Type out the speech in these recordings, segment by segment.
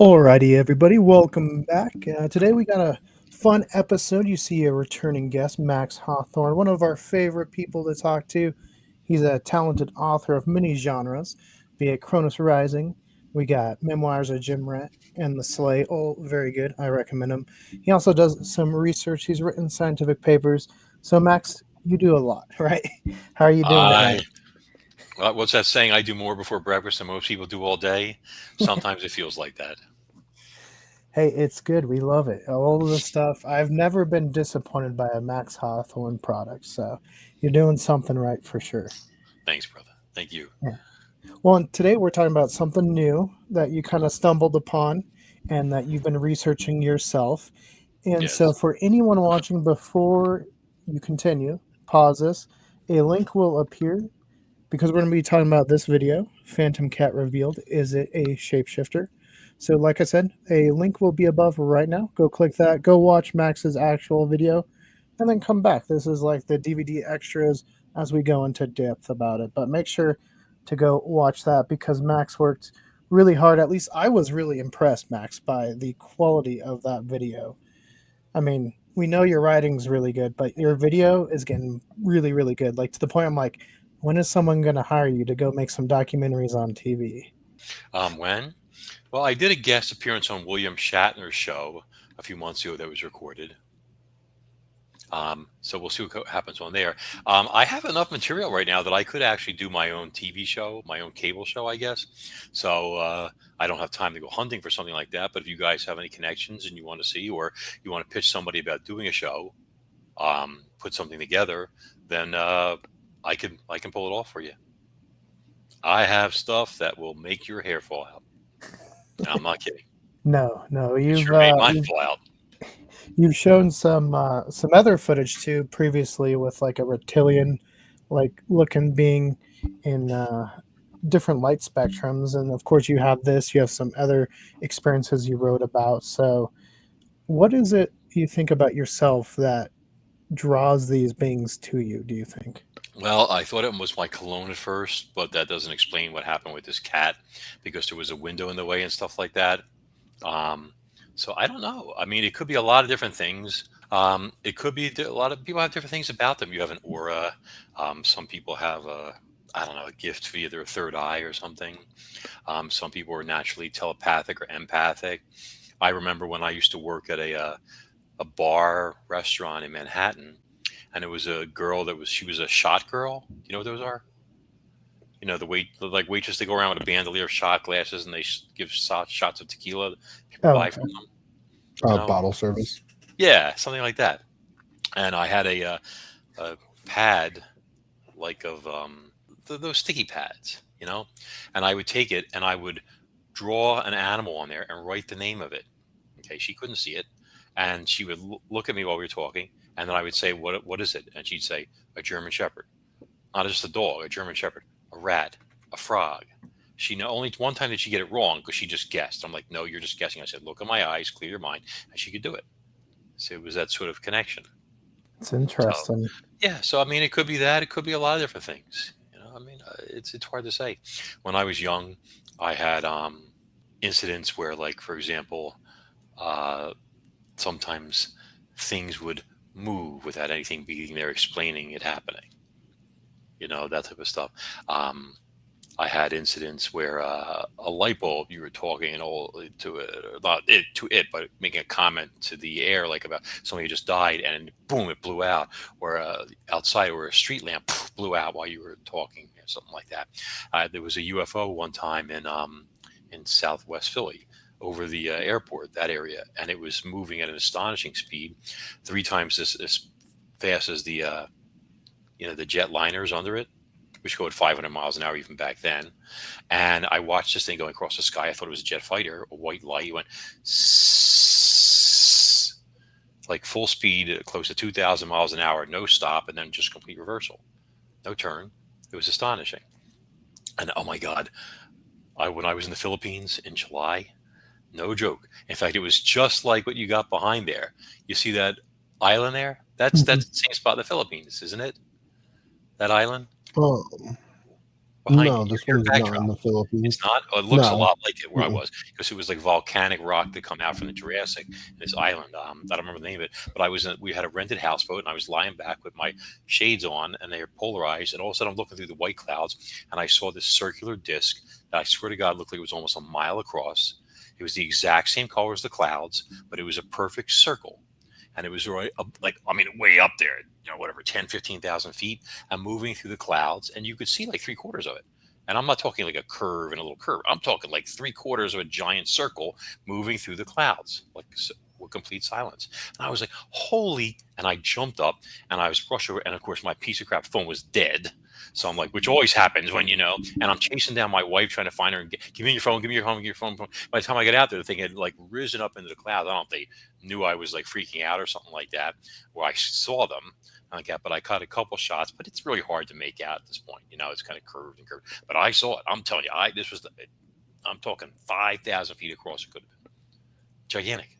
Alrighty, everybody, welcome back. Today we got a fun episode. You see a returning guest, Max Hawthorne, one of our favorite people to talk to. He's a talented author of many genres, be it Cronus Rising. We got Memoirs of Jim Rat and The Slay. All very good. I recommend him. He also does some research. He's written scientific papers. So, Max, you do a lot, right? How are you doing I tonight? what's that saying? I do more before breakfast than most people do all day. Sometimes it feels like that. Hey, it's good. We love it. All of the stuff. I've never been disappointed by a Max Hawthorne product. So you're doing something right for sure. Thanks, brother. Thank you. Yeah. Well, and today we're talking about something new that you kind of stumbled upon and that you've been researching yourself. And so Yes. for anyone watching, before you continue, pause this. A link will appear because we're going to be talking about this video, Phantom Cat Revealed. Is it a shapeshifter? So, like I said, a link will be above right now. Go click that. Go watch Max's actual video and then come back. This is like the DVD extras as we go into depth about it. But make sure to go watch that because Max worked really hard. At least I was really impressed, Max, by the quality of that video. I mean, we know your writing's really good, but your video is getting really, really good. Like to the point I'm like, when is someone going to hire you to go make some documentaries on TV? When? Well, I did a guest appearance on William Shatner's show a few months ago that was recorded. So we'll see what happens on there. I have enough material right now that I could actually do my own TV show, my own cable show, I guess. So I don't have time to go hunting for something like that. But if you guys have any connections and you want to see, or you want to pitch somebody about doing a show, put something together, then I can pull it off for you. I have stuff that will make your hair fall out. And I'm not kidding. No, no, It you've sure made uh, mine you've fall out. you've shown some other footage too previously with like a reptilian, like looking being in different light spectrums, and of course you have this. You have some other experiences you wrote about. So, what is it you think about yourself that draws these beings to you? Do you think? Well, I thought it was my cologne at first, but that doesn't explain what happened with this cat because there was a window in the way and stuff like that. Um, so I don't know. I mean, it could be a lot of different things. It could be a lot of people have different things about them. You have an aura. Some people have I don't know, a gift via their third eye or something. Some people are naturally telepathic or empathic. I remember when I used to work at a bar restaurant in Manhattan, and it was a girl that was she was a shot girl. You know what those are? You know, like waitress, they go around with a bandolier of shot glasses and they give shots of tequila people Oh, buy okay. from them. You know, Bottle service. yeah, something like that. And I had a pad like of those sticky pads, and I would take it and I would draw an animal on there and write the name of it. Okay, she couldn't see it, and she would look at me while we were talking, and then I would say, "What is it?" And she'd say, "A German Shepherd, not just a dog, a German Shepherd, a rat, a frog." She only one time did she get it wrong because she just guessed. I'm like, "No, you're just guessing." I said, "Look at my eyes, clear your mind," and she could do it. So it was that sort of connection. It's So interesting. yeah, so I mean, it could be that. It could be a lot of different things. I mean, it's hard to say. When I was young, I had incidents where, like, for example, uh, sometimes things would move without anything being there explaining it happening. That type of stuff. Um, I had incidents where a light bulb, you were talking and all to it, or not it to it, but making a comment to the air, like about somebody who just died, and boom, it blew out. Or outside, or a street lamp blew out while you were talking, or something like that. There was a UFO one time in Southwest Philly, over the airport, that area, and it was moving at an astonishing speed, three times as fast as the jet liners under it, which go at 500 miles an hour even back then. And I watched this thing going across the sky. I thought it was a jet fighter, a white light. It went like full speed, close to 2,000 miles an hour, no stop, and then just complete reversal, no turn. It was astonishing. And oh my God, when I was in the Philippines in July, no joke. In fact, it was just like what you got behind there. You see that island there? That's Mhm. the same spot in the Philippines, isn't it? That island? Um, behind you. No, this Your one's not in backdrop. the It's Philippines. not. It looks a No. lot like it where I Mm-mm. was because it was like volcanic rock that come out from the Jurassic in this island. I don't remember the name of it, but we had a rented houseboat, and I was lying back with my shades on, and they are polarized. And all of a sudden, I'm looking through the white clouds, and I saw this circular disc that I swear to God looked like it was almost a mile across. It was the exact same color as the clouds, but it was a perfect circle, and it was right up, like I mean, way up there, whatever, 10, 15,000 feet, and moving through the clouds, and you could see like three quarters of it. And I'm not talking like a curve and a little curve. I'm talking like three quarters of a giant circle moving through the clouds, like with complete silence. And I was like, holy, and I jumped up and I was rushed over. And of course, my piece of crap phone was dead. So I'm like, which always happens and I'm chasing down my wife trying to find her and give me your phone, give me your phone, give me your phone. By the time I get out there, the thing had like risen up into the clouds. I don't know if they knew I was like freaking out or something like that, or I saw them like that, but I caught a couple shots, but it's really hard to make out at this point. It's kind of curved and curved, but I saw it. I'm telling you, I'm talking 5,000 feet across. It could have been gigantic,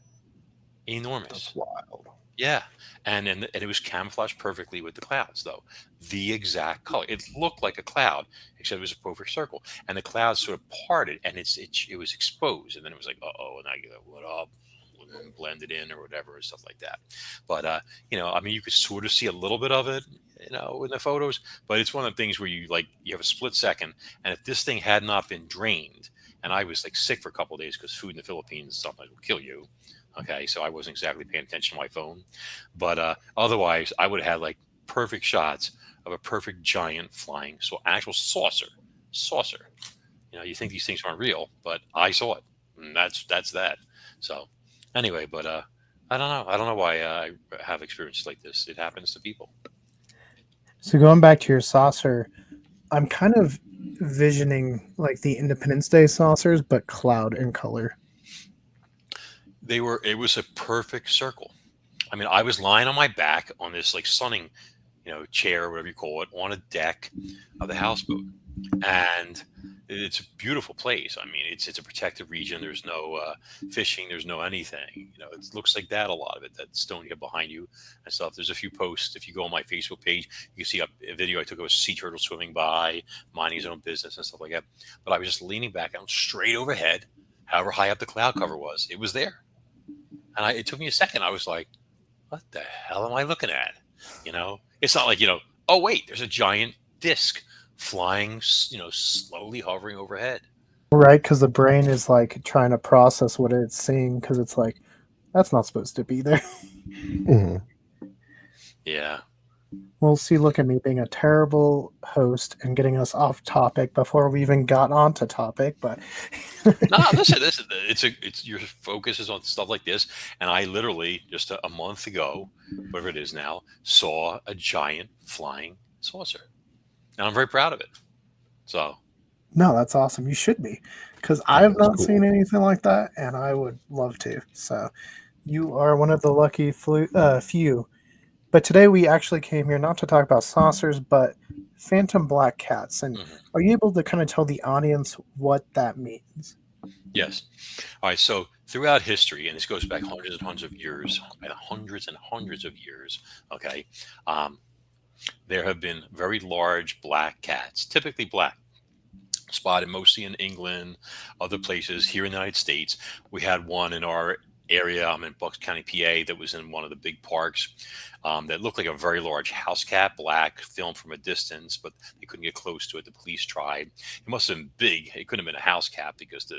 That's enormous. wild. Yeah, and it was camouflaged perfectly with the clouds, though. The exact color. It looked like a cloud, except it was a perfect circle, and the clouds sort of parted, and it was exposed, and then it was like, and I go, what up? And blended in or whatever and stuff like that. But I mean, you could sort of see a little bit of it, in the photos. But it's one of the things where you have a split second, and if this thing had not been drained, and I was like sick for a couple of days because food in the Philippines sometimes will kill you. Okay, so I wasn't exactly paying attention to my phone, but otherwise I would have had like perfect shots of a perfect giant flying, so actual saucer. You think these things aren't real, but I saw it, and that's that. So anyway, but I don't know. I don't know why I have experiences like this. It happens to people. So going back to your saucer, I'm kind of visioning like the Independence Day saucers, but cloud in color. It was a perfect circle. I mean, I was lying on my back on this like sunning, chair, whatever you call it, on a deck of the houseboat, and it's a beautiful place. I mean, it's a protected region. There's no fishing. There's no anything. It looks like that. A lot of it, that stone here behind you and stuff. There's a few posts. If you go on my Facebook page, you can see a video I took of a sea turtle swimming by, minding his own business and stuff like that. But I was just leaning back out straight overhead, however high up the cloud cover was. It was there, and it took me a second. I was like, what the hell am I looking at? It's not like, oh, wait, there's a giant disc flying, slowly hovering overhead. Right, because the brain is like trying to process what it's seeing because it's like, that's not supposed to be there. Hmm. Yeah. Well, see, look at me being a terrible host and getting us off topic before we even got onto topic. But No, listen, it's your focus is on stuff like this. And I literally just a month ago, whatever it is now, saw a giant flying saucer. And I'm very proud of it. So, no, that's awesome. You should be, because I Yeah, have that's not cool. seen anything like that, and I would love to. So, you are one of the lucky few. But today we actually came here not to talk about saucers, but phantom black cats. And mhm. are you able to kind of tell the audience what that means? Yes. All right. So throughout history, and this goes back hundreds and hundreds of years, and hundreds and hundreds of years, okay, um, there have been very large black cats, typically black, spotted mostly in England, other places here in the United States. We had one in our area. I'm in Bucks County, PA, that was in one of the big parks that looked like a very large house cat, black, filmed from a distance, but they couldn't get close to it. The police tried. It must have been big. It couldn't have been a house cat because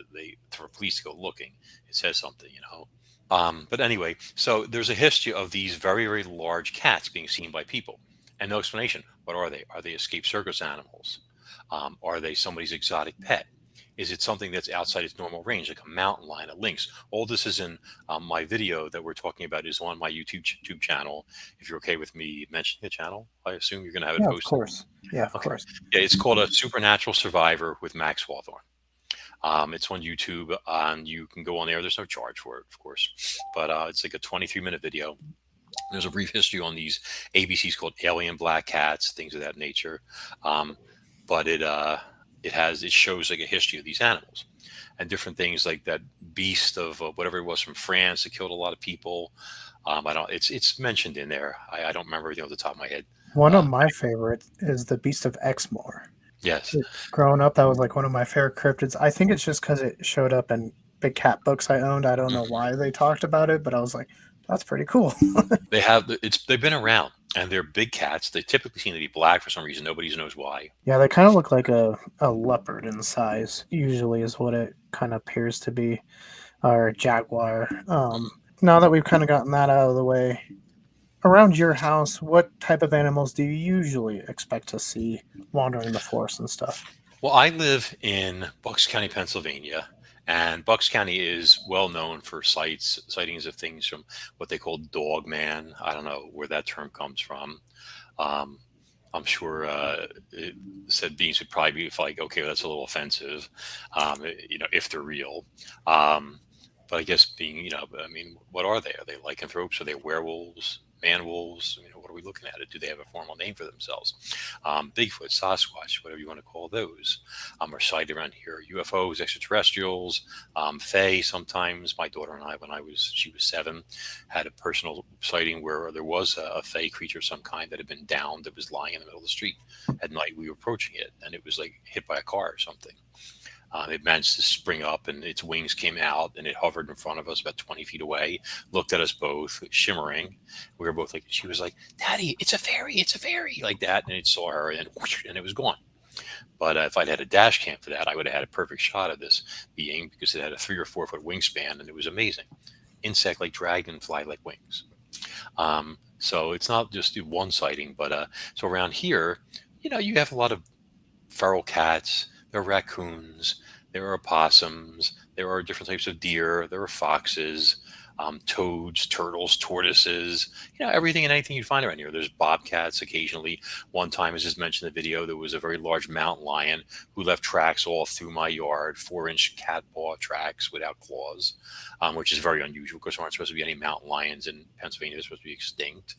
for police to go looking, it says something. But anyway, so there's a history of these very, very large cats being seen by people, and no explanation. What are they? Are they escaped circus animals? Are they somebody's exotic pet? Is it something that's outside its normal range, like a mountain lion, a lynx? All this is in my video that we're talking about is on my YouTube channel. If you're okay with me mentioning the channel, I assume you're going to have it Yeah, of posted. course. Yeah, of Okay. course. Yeah, it's called A Supernatural Survivor with Max Hawthorne. It's on YouTube, and you can go on there. There's no charge for it, of course, but it's like a 23-minute video. There's a brief history on these ABCs called alien black cats, things of that nature. But it shows like a history of these animals and different things like that beast of whatever it was from France that killed a lot of people. I don't. It's mentioned in there. I don't remember everything off the top of my head. One of Uh, my favorites is the Beast of Exmoor. Yes. Growing up, that was like one of my favorite cryptids. I think it's just because it showed up in big cat books I owned. I don't know Mhm. why they talked about it, but I was like, that's pretty cool. They've been around, and they're big cats. They typically seem to be black for some reason. Nobody knows why. Yeah, they kind of look like a leopard in size, usually, is what it kind of appears to be, or a jaguar. Now that we've kind of gotten that out of the way, around your house, what type of animals do you usually expect to see wandering the forest and stuff? Well, I live in Bucks County, Pennsylvania, and Bucks County is well known for sightings of things from what they call dog man. I don't know where that term comes from. Um, I'm sure said beings would probably be like, okay, well, that's a little offensive, if they're real. Um, but I guess I mean, what are they? Are they lycanthropes? Are they werewolves? Man wolves? What are we looking at? Do they have a formal name for themselves? Bigfoot, Sasquatch, whatever you want to call those, are sighted around here. UFOs, extraterrestrials, Fae. Sometimes my daughter and I, she was 7, had a personal sighting where there was a Fae creature of some kind that had been downed that was lying in the middle of the street at night. We were approaching it, and it was like hit by a car or something. It managed to spring up, and its wings came out, and it hovered in front of us about 20 feet away, looked at us both, shimmering. We were both like, she was like, "Daddy, it's a fairy," like that. And it saw her, and whoosh, and it was gone. But if I'd had a dash cam for that, I would have had a perfect shot of this being because it had a 3 or 4 foot wingspan, and it was amazing. Insect like dragonfly like wings. So it's not just one sighting, but so around here, you have a lot of feral cats, there are raccoons, there are opossums, there are different types of deer, there are foxes, toads, turtles, tortoises, everything and anything you find around here. There's bobcats occasionally. One time, as just mentioned in the video, there was a very large mountain lion who left tracks all through my yard, 4-inch cat paw tracks without claws, which is very unusual because there aren't supposed to be any mountain lions in Pennsylvania. They're supposed to be extinct.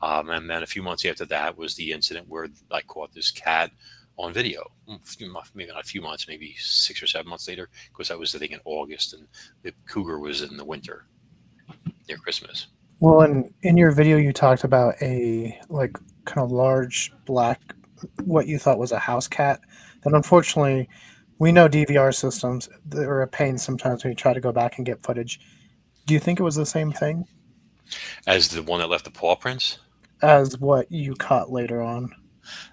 And then a few months after that was the incident where I caught this cat on video. Maybe not a few months, maybe 6 or 7 months later, because that was the thing in August, and the cougar was in the winter near Christmas. Well, in your video, you talked about a like kind of large black, what you thought was a house cat. And unfortunately, we know DVR systems, they're a pain sometimes when you try to go back and get footage. Do you think it was the same thing As the one that left the paw prints, as what you caught later on?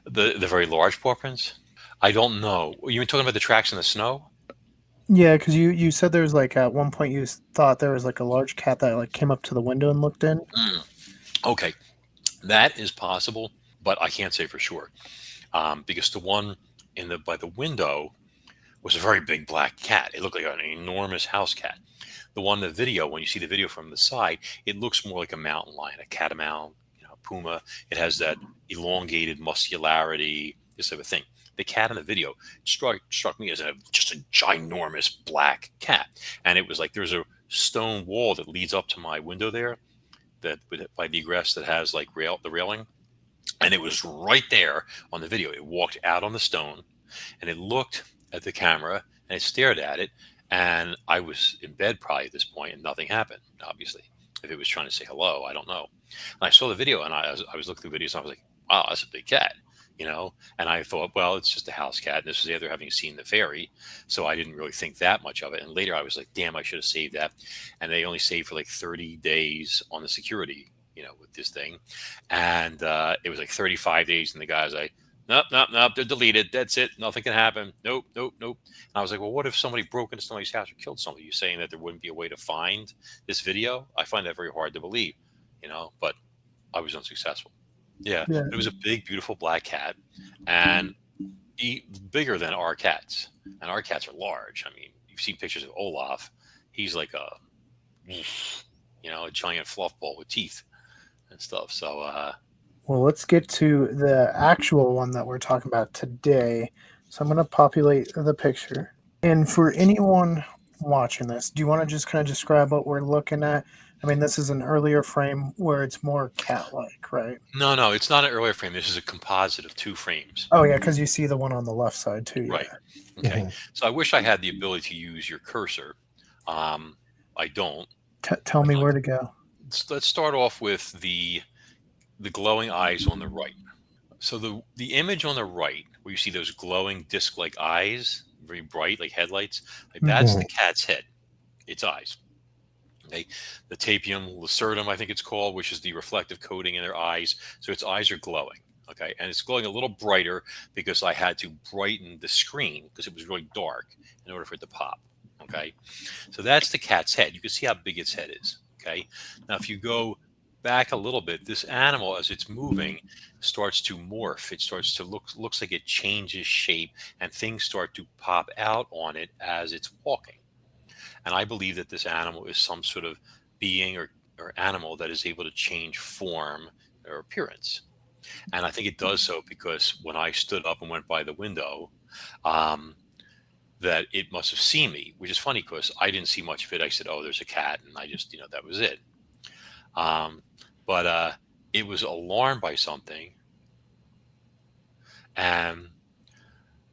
the very large paw prints. I don't know. You were talking about the tracks in the snow? Yeah, because you said there was like at one point you thought there was like a large cat that like came up to the window and looked in. Mm, okay, that is possible, but I can't say for sure because the one in the by the window was a very big black cat. It looked like an enormous house cat. The one in the video, when you see the video from the side, it looks more like a mountain lion, a catamount, puma. It has that elongated muscularity, this type of thing. The cat in the video struck me as just a ginormous black cat, and it was like there's a stone wall that leads up to my window there, that by the egress that has like the railing, and it was right there on the video. It walked out on the stone, and it looked at the camera and it stared at it. And I was in bed probably at this point, and nothing happened. Obviously, if it was trying to say hello, I don't know. And I saw the video, and I was looking through videos, and I was like, "Wow, that's a big cat," And I thought, well, it's just a house cat. And this was after having seen the fairy, so I didn't really think that much of it. And later, I was like, "Damn, I should have saved that." And they only saved for like 30 days on the security, with this thing, and it was like 35 days, and the guy's like, "Nope, nope, nope. They're deleted. That's it. Nothing can happen. Nope, nope, nope." And I was like, well, what if somebody broke into somebody's house or killed somebody? You saying that there wouldn't be a way to find this video? I find that very hard to believe, but I was unsuccessful. Yeah, Yeah. but it was a big, beautiful black cat, and bigger than our cats. And our cats are large. I mean, you've seen pictures of Olaf. He's like a giant fluff ball with teeth and stuff. So, Well, let's get to the actual one that we're talking about today. So I'm going to populate the picture. And for anyone watching this, do you want to just kind of describe what we're looking at? I mean, this is an earlier frame where it's more cat-like, right? no, no, it's not an earlier frame. This is a composite of 2 frames. Oh yeah, because you see the one on the left side too. Right. Yeah. Okay. Mhm. So I wish I had the ability to use your cursor. Um, I don't. Tell But me where to go. let's start off with the glowing eyes on the right. So the image on the right, where you see those glowing disc-like eyes, very bright, like headlights, like that's Mhm. the cat's head, its eyes. Okay, the tapium lucidum, I think it's called, which is the reflective coating in their eyes. So its eyes are glowing. Okay, and it's glowing a little brighter because I had to brighten the screen because it was really dark in order for it to pop. Okay, so that's the cat's head. You can see how big its head is. Okay, now if you go back a little bit, this animal, as it's moving, starts to morph. It starts to looks like it changes shape, and things start to pop out on it as it's walking. And I believe that this animal is some sort of being or animal that is able to change form or appearance. And I think it does so because when I stood up and went by the window, um, that it must have seen me, which is funny because I didn't see much of it. I said, "Oh, there's a cat," and I just, that was it. Um, but it was alarmed by something, and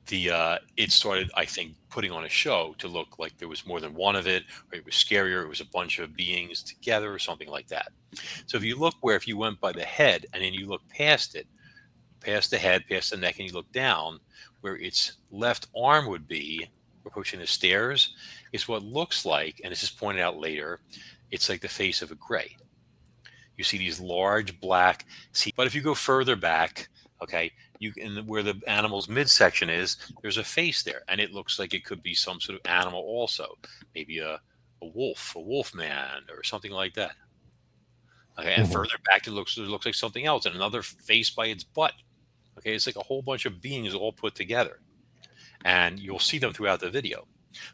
it started, I think, putting on a show to look like there was more than one of it, or it was scarier. It was a bunch of beings together, or something like that. So if you went by the head and then you look past it, past the head, past the neck, and you look down, where its left arm would be, approaching the stairs, is what looks like, and this is pointed out later, it's like the face of a gray. You see these large black. See, but if you go further back, okay, where the animal's midsection is, there's a face there, and it looks like it could be some sort of animal also, maybe a wolf man, or something like that. Okay, and Mhm. further back, it looks like something else, and another face by its butt. Okay, it's like a whole bunch of beings all put together, and you'll see them throughout the video.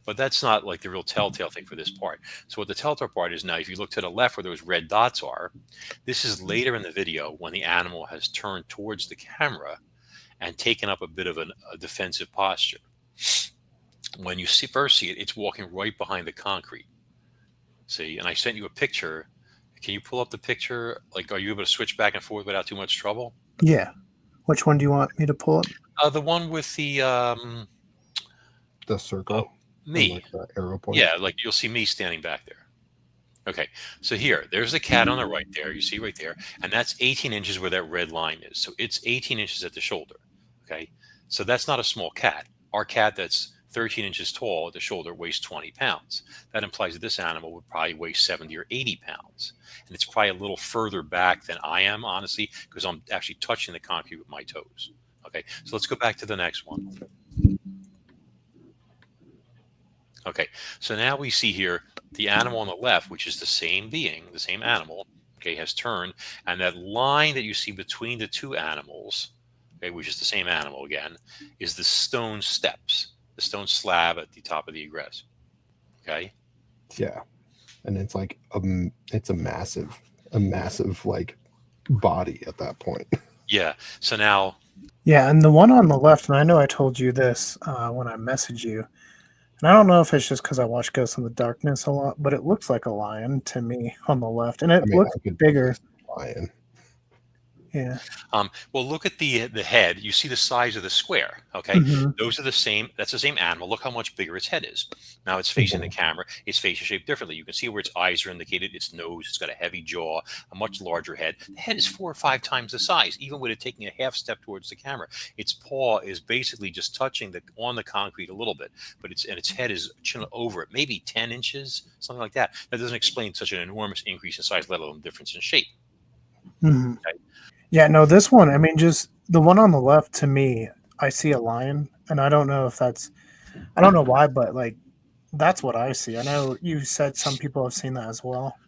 But that's not like the real telltale thing for this part. So what the telltale part is now, if you look to the left where those red dots are, this is later in the video when the animal has turned towards the camera and taken up a bit of a defensive posture. When you first see it, it's walking right behind the concrete. See, and I sent you a picture. Can you pull up the picture? Like, are you able to switch back and forth without too much trouble? Yeah. Which one do you want me to pull up? The one with The oh, circle and me. like the arrow pointing. Yeah, like you'll see me standing back there. Okay, so there's the cat on the right there. You see right there, and that's 18 inches where that red line is. So it's 18 inches at the shoulder. Okay, so that's not a small cat. Our cat that's 13 inches tall at the shoulder weighs 20 pounds. That implies that this animal would probably weigh 70 or 80 pounds. And it's probably a little further back than I am, honestly, because I'm actually touching the concrete with my toes. Okay, so let's go back to the next one. Okay, so now we see here the animal on the left, which is the same being, the same animal, okay, has turned, and that line that you see between the two animals, okay, which is the same animal again, is the stone steps, the stone slab at the top of the egress. Okay, Yeah, and it's like it's a massive like body at that point. yeah. So now, Yeah, and the one on the left, and I know I told you this when I messaged you, and I don't know if it's just because I watch Ghosts in the Darkness a lot, but it looks like a lion to me on the left, and I it mean, looks I could bigger. lion. Yeah. well, look at the head. You see the size of the square. Okay, Hmm. those are the same. That's the same animal. Look how much bigger its head is. Now it's facing the camera. Its face is shaped differently. You can see where its eyes are indicated. Its nose. It's got a heavy jaw, a much larger head. The head is 4 or 5 times the size, even with it taking a half step towards the camera. Its paw is basically just touching on the concrete a little bit, but its head is over it, maybe 10 inches, something like that. That doesn't explain such an enormous increase in size, let alone difference in shape. Hmm. Okay? Yeah, no, this one, I mean, just the one on the left to me, I see a lion, and I don't know if that's, I don't know why, but like, that's what I see. I know you said some people have seen that as well.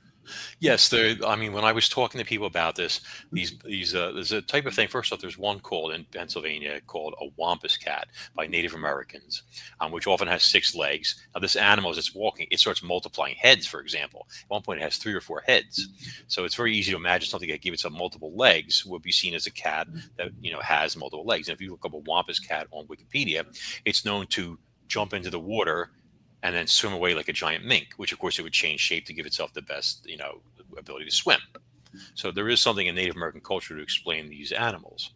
Yes, I mean, when I was talking to people about this, there's a type of thing. First off, there's one called in Pennsylvania called a wampus cat by Native Americans, which often has 6 legs. Now, this animal, as it's walking, it starts multiplying heads. For example, at one point it has 3 or 4 heads. So it's very easy to imagine something that gives itself multiple legs would be seen as a cat that has multiple legs. And if you look up a wampus cat on Wikipedia, it's known to jump into the water and then swim away like a giant mink, which of course it would change shape to give itself the best, ability to swim. So there is something in Native American culture to explain these animals.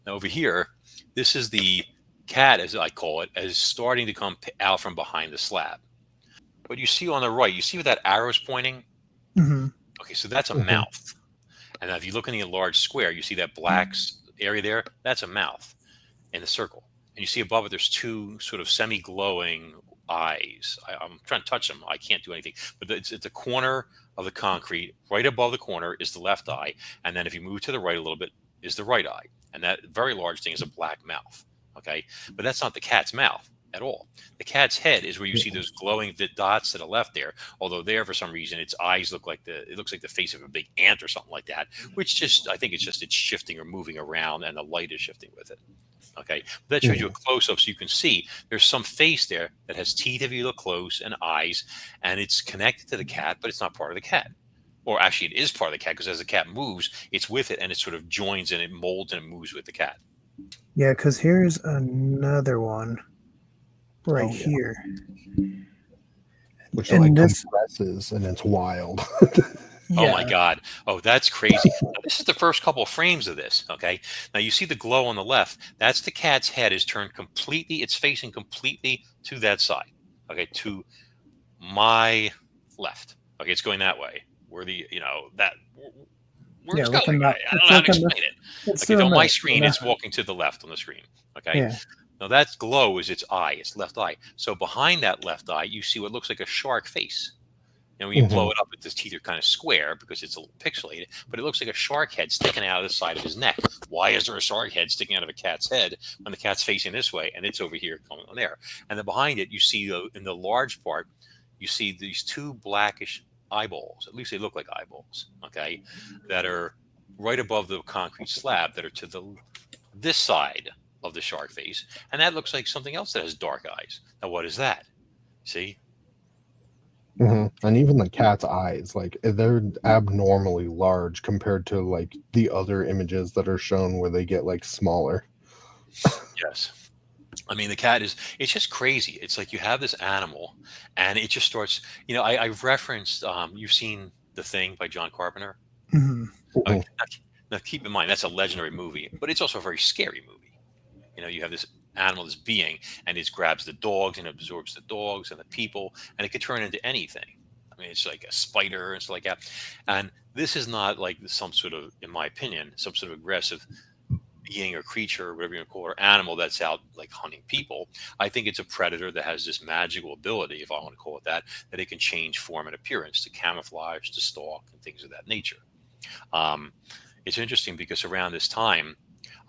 Now over here, this is the cat, as I call it, as starting to come out from behind the slab. What you see on the right, you see where that arrow is pointing? Hmm. Okay, so that's a Mhm. mouth. And now if you look in the large square, you see that black area there, that's a mouth in the circle. And you see above it, there's two sort of semi-glowing eyes. I'm trying to touch them. I can't do anything. But it's at the corner of the concrete. Right above the corner is the left eye. And then if you move to the right a little bit is the right eye. And that very large thing is a black mouth. Okay. But that's not the cat's mouth at all. The cat's head is where you see those glowing dots to the left there. Although there, for some reason, its eyes look like it looks like the face of a big ant or something like that, which just, I think it's shifting or moving around and the light is shifting with it. Okay, that shows you a close-up so you can see there's some face there that has teeth if you look close and eyes, and it's connected to the cat, but it's not part of the cat. Or actually, it is part of the cat because as the cat moves, it's with it and it sort of joins and it molds and it moves with the cat. Yeah, because here's another one right here. Which like compresses and it's wild. Yeah. Oh my God. Oh, that's crazy. Now, this is the first couple of frames of this. Okay. Now you see the glow on the left. That's the cat's head is turned completely. It's facing completely to that side. Okay. To my left. Okay. It's going that way. Where the, that. Where it's going. I don't know how to explain it. Okay. On my screen, it's walking to the left on the screen. Okay. Yeah. Now that glow is its eye, its left eye. So behind that left eye, you see what looks like a shark face. And when you blow it up, its teeth are kind of square because it's a little pixelated, but it looks like a shark head sticking out of the side of his neck. Why is there a shark head sticking out of a cat's head when the cat's facing this way and it's over here coming on there? And then behind it, you see in the large part, you see these two blackish eyeballs. At least they look like eyeballs, okay, that are right above the concrete slab that are to this side of the shark face. And that looks like something else that has dark eyes. Now, what is that? See? And even the cat's eyes, like they're abnormally large compared to like the other images that are shown where they get like smaller. Yes. I mean, the cat it's just crazy. It's like you have this animal and it just starts, I've referenced, you've seen The Thing by John Carpenter. Okay, now keep in mind, that's a legendary movie, but it's also a very scary movie. You have this animal, this being, and it grabs the dogs and absorbs the dogs and the people, and it could turn into anything. I mean, it's like a spider and stuff like that. And this is not like some sort of, in my opinion, some sort of aggressive being or creature or whatever you want to call it, or animal that's out like hunting people. I think it's a predator that has this magical ability, if I want to call it that it can change form and appearance to camouflage, to stalk, and things of that nature. It's interesting because around this time,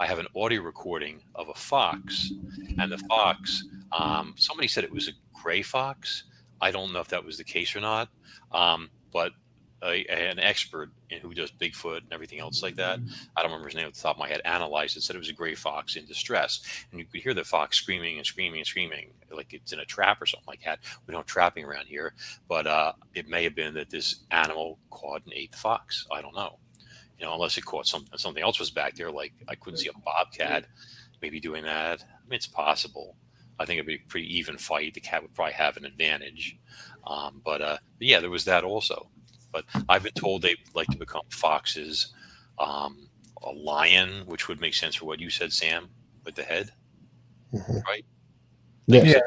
I have an audio recording of a fox, and the fox, somebody said it was a gray fox. I don't know if that was the case or not, but an expert who does Bigfoot and everything else like that, I don't remember his name off the top of my head, analyzed it, said it was a gray fox in distress. And you could hear the fox screaming and screaming and screaming like it's in a trap or something like that. We don't have trapping around here, but it may have been that this animal caught and ate the fox. I don't know. Unless it caught something else was back there, like I couldn't see a bobcat maybe doing that. I mean, it's possible. I think it'd be a pretty even fight. The cat would probably have an advantage. But yeah, there was that also. But I've been told they like to become foxes, a lion, which would make sense for what you said, Sam, with the head, right? Like Yeah.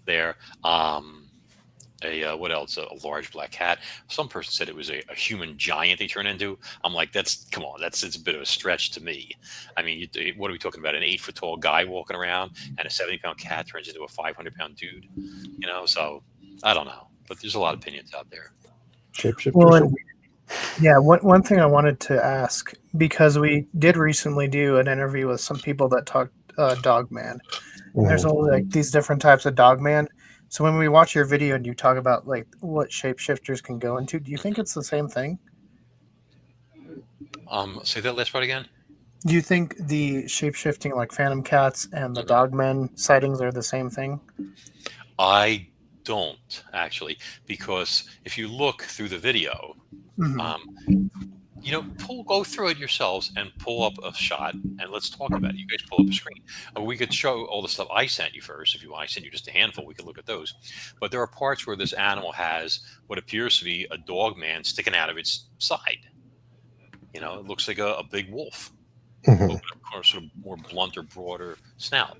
There. What else? A large black cat. Some person said it was a human giant they turn into. I'm like, it's a bit of a stretch to me. I mean, what are we talking about? An 8-foot tall guy walking around and a 70-pound cat turns into a 500-pound dude. So I don't know, but there's a lot of opinions out there. Well, yeah, one thing I wanted to ask, because we did recently do an interview with some people that talked Dogman. There's all like these different types of Dogman. So when we watch your video and you talk about like what shapeshifters can go into, do you think it's the same thing? Say that last part again. Do you think the shapeshifting like phantom cats and the Dogman sightings are the same thing? I don't actually, because if you look through the video, go through it yourselves and pull up a shot and let's talk about it. You guys pull up a screen. We could show all the stuff I sent you first. If you want, I sent you just a handful. We could look at those. But there are parts where this animal has what appears to be a dog man sticking out of its side. It looks like a big wolf. With a sort of more blunt or broader snout.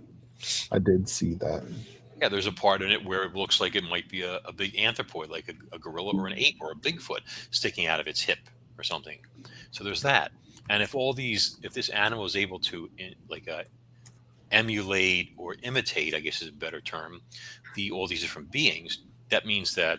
I did see that. Yeah, there's a part in it where it looks like it might be a big anthropoid, like a gorilla or an ape or a Bigfoot sticking out of its hip or something. So there's that. And if this animal is able to emulate or imitate, I guess is a better term, all these different beings, that means that,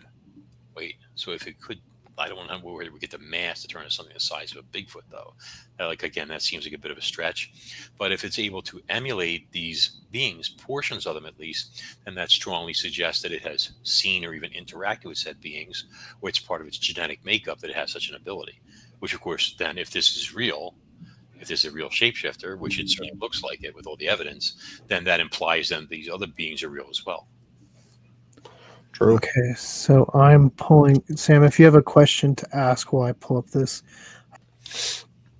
wait, so if it could, I don't know where we get the mass to turn into something the size of a Bigfoot, though. Again, that seems like a bit of a stretch. But if it's able to emulate these beings, portions of them at least, then that strongly suggests that it has seen or even interacted with said beings, or it's part of its genetic makeup that it has such an ability. Which, of course, then if this is real, if this is a real shapeshifter, which it certainly looks like it with all the evidence, then that implies then these other beings are real as well. True. Okay, so I'm pulling Sam. If you have a question to ask while I pull up this,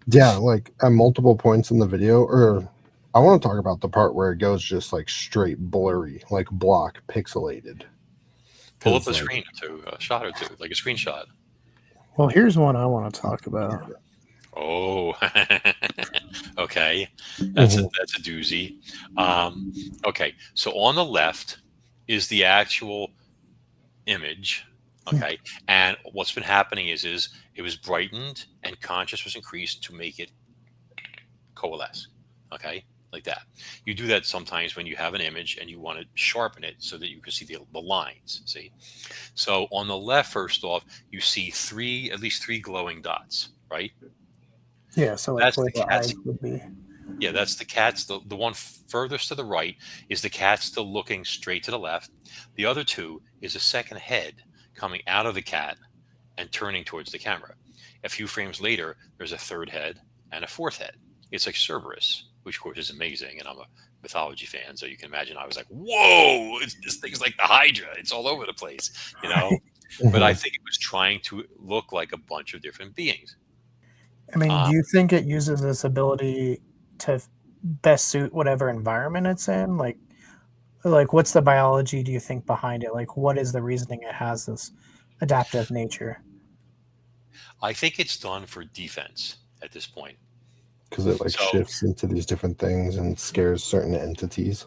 Yeah, like at multiple points in the video, or I want to talk about the part where it goes just like straight blurry, like block pixelated. Pull up 'Cause, a like, screen or two, a shot or two, like a screenshot. well, here's one I want to talk about. Oh, okay. mhm. That's a doozy. Okay, so on the left is the actual image. Okay, and what's been happening is it was brightened and contrast was increased to make it coalesce. Okay, like that. You do that sometimes when you have an image and you want to sharpen it so that you can see the lines. See, so on the left, first off, you see at least three glowing dots, right? Yeah, so like That's where the the cat's. eyes would be. Yeah, that's the cat's. The one furthest to the right is the cat still looking straight to the left. The other two is a second head coming out of the cat and turning towards the camera. A few frames later, there's a third head and a fourth head. It's like Cerberus, which of course is amazing, and I'm a mythology fan, so you can imagine I was like, "Whoa! This thing's like the Hydra. It's all over the place," you know. But I Mhm. think it was trying to look like a bunch of different beings. I mean, do Um, you think it uses this ability to best suit whatever environment it's in? Like what's the biology do you think behind it? Like what is the reasoning it has this adaptive nature? I think it's done for defense at this point. Because it like So, shifts into these different things and scares certain entities.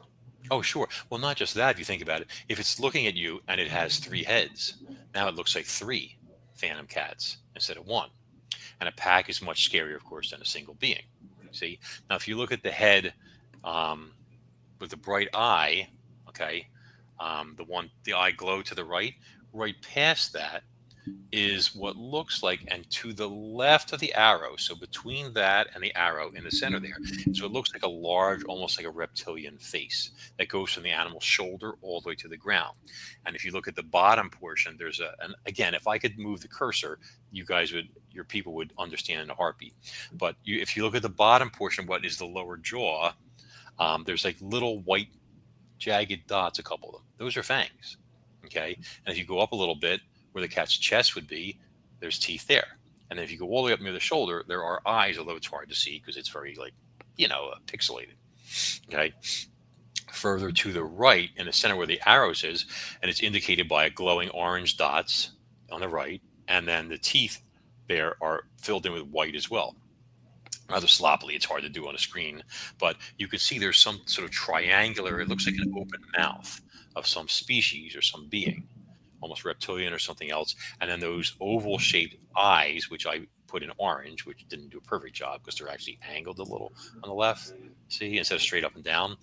oh, sure. Well, not just that. If you think about it, if it's looking at you and it has three heads, now it looks like three phantom cats instead of one. And a pack is much scarier, of course, than a single being. See? Now, if you look at the head um, with the bright eye, okay, the eye glow to the right past that is what looks like, and to the left of the arrow, so between that and the arrow in the center there, so it looks like a large, almost like a reptilian face that goes from the animal's shoulder all the way to the ground. And if you look at the bottom portion, and again, if I could move the cursor, your people would understand in a heartbeat. But if you look at the bottom portion, what is the lower jaw, there's like little white jagged dots, a couple of them. Those are fangs. Okay. And if you go up a little bit, where the cat's chest would be, there's teeth there. And then if you go all the way up near the shoulder, there are eyes, although it's hard to see because it's very pixelated. Okay. Further to the right in the center where the arrows is, and it's indicated by glowing orange dots on the right, and then the teeth there are filled in with white as well. Rather sloppily, it's hard to do on a screen, but you can see there's some sort of triangular, it looks like an open mouth of some species or some being, almost reptilian or something else. And then those oval shaped eyes, which I put in orange, which didn't do a perfect job because they're actually angled a little on the left, see, instead of straight up and down.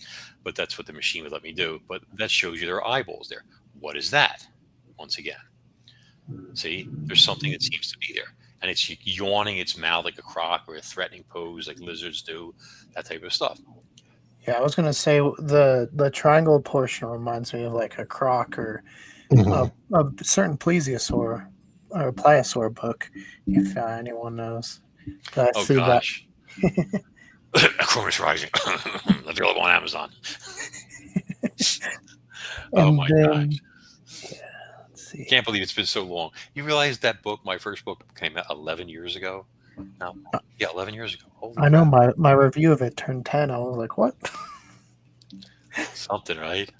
But that's what the machine would let me do. But that shows you their eyeballs there. What is that? Once again, see, there's something that seems to be there. And it's yawning its mouth like a croc or a threatening pose like lizards do, that type of stuff. Yeah, I was gonna say the triangle portion reminds me of like a croc or a, Mhm. a certain plesiosaur or pliosaur book, if anyone knows. But I Oh see that. gosh. Chromis Rising. Available on Amazon. Oh And my then gosh. let's see. Can't believe it's been so long. You realize that book, my first book, came out 11 years ago? No. Yeah, 11 years ago. Holy I know crap. my review of it turned 10. I was like, what? Something, right?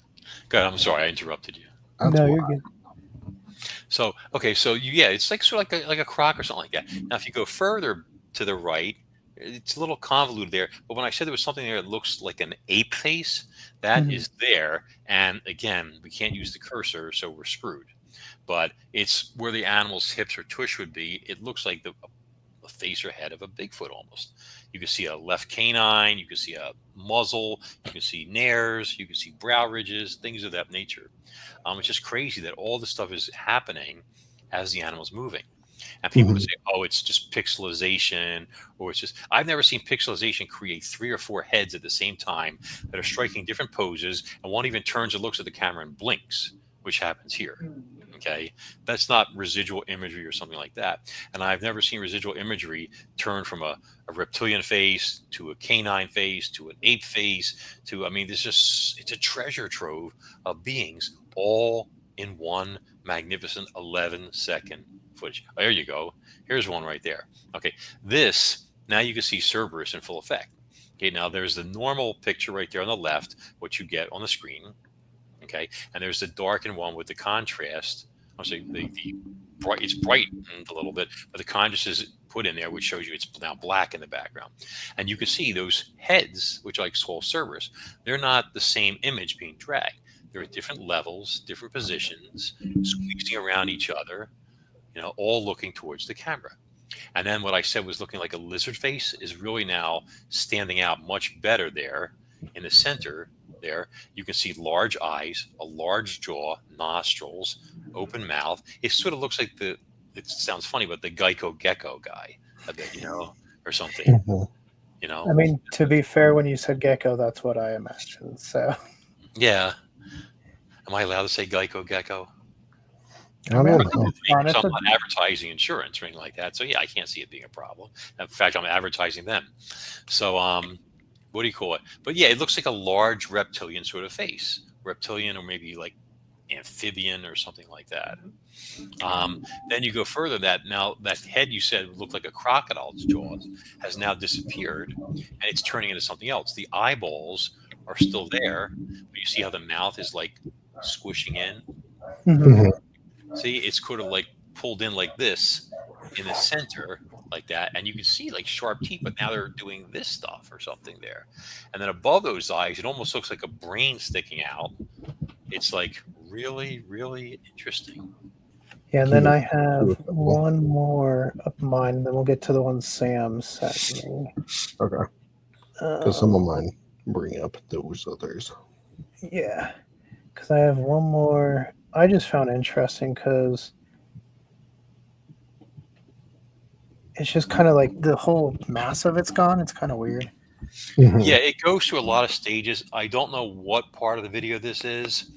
God, I'm sorry I interrupted you. That's No, why. you're good. So, okay, so yeah, it's like sort of like a croc or something like that. Now, if you go further to the right, it's a little convoluted there. But when I said there was something there that looks like an ape face, that Mhm. is there. And again, we can't use the cursor, so we're screwed. But it's where the animal's hips or tush would be. It looks like the face or head of a Bigfoot almost. You can see a left canine, you can see a muzzle, you can see nares, you can see brow ridges, things of that nature. It's just crazy that all this stuff is happening as the animal's moving. And people would say, oh, it's just pixelization, or it's just, I've never seen pixelization create 3 or 4 heads at the same time that are striking different poses, and one even turns and looks at the camera and blinks, which happens here. Okay. That's not residual imagery or something like that. And I've never seen residual imagery turn from a reptilian face to a canine face to an ape face to, I mean, it's a treasure trove of beings all in one magnificent 11-second footage. Oh, there you go. Here's one right there. Okay. This, now you can see Cerberus in full effect. Okay. Now there's the normal picture right there on the left, what you get on the screen. Okay. And there's the darkened one with the contrast. I'll say the bright, it's brightened a little bit, but the contrast is put in there, which shows you it's now black in the background. And you can see those heads, which I call Cerberus, they're not the same image being dragged. They're at different levels, different positions, squeezing around each other, all looking towards the camera. And then what I said was looking like a lizard face is really now standing out much better there in the center. There you can see large eyes, a large jaw, nostrils, open mouth. It sort of looks like it sounds funny, but the Geico gecko guy a bit, or something. I mean, to be fair, when you said gecko, that's what I imagined. So yeah. Am I allowed to say Geico gecko? I don't know. I'm not advertising insurance or anything like that. So yeah, I can't see it being a problem. In fact, I'm advertising them. So what do you call it? But yeah, it looks like a large reptilian sort of face. Reptilian or maybe like amphibian or something like that. Then you go further, that head you said looked like a crocodile's jaws has now disappeared and it's turning into something else. The eyeballs are still there, but you see how the mouth is like squishing in. See, it's sort of like pulled in like this in the center like that, and you can see like sharp teeth, but now they're doing this stuff or something there. And then above those eyes, it almost looks like a brain sticking out. It's like really, really interesting. Yeah, and then I have one more of mine, and then we'll get to the one Sam sent me. Okay. Because some of mine bring up those others. Yeah, because I have one more I just found interesting because it's just kind of like the whole mass of it's gone. It's kind of weird. Yeah, it goes through a lot of stages. I don't know what part of the video this is,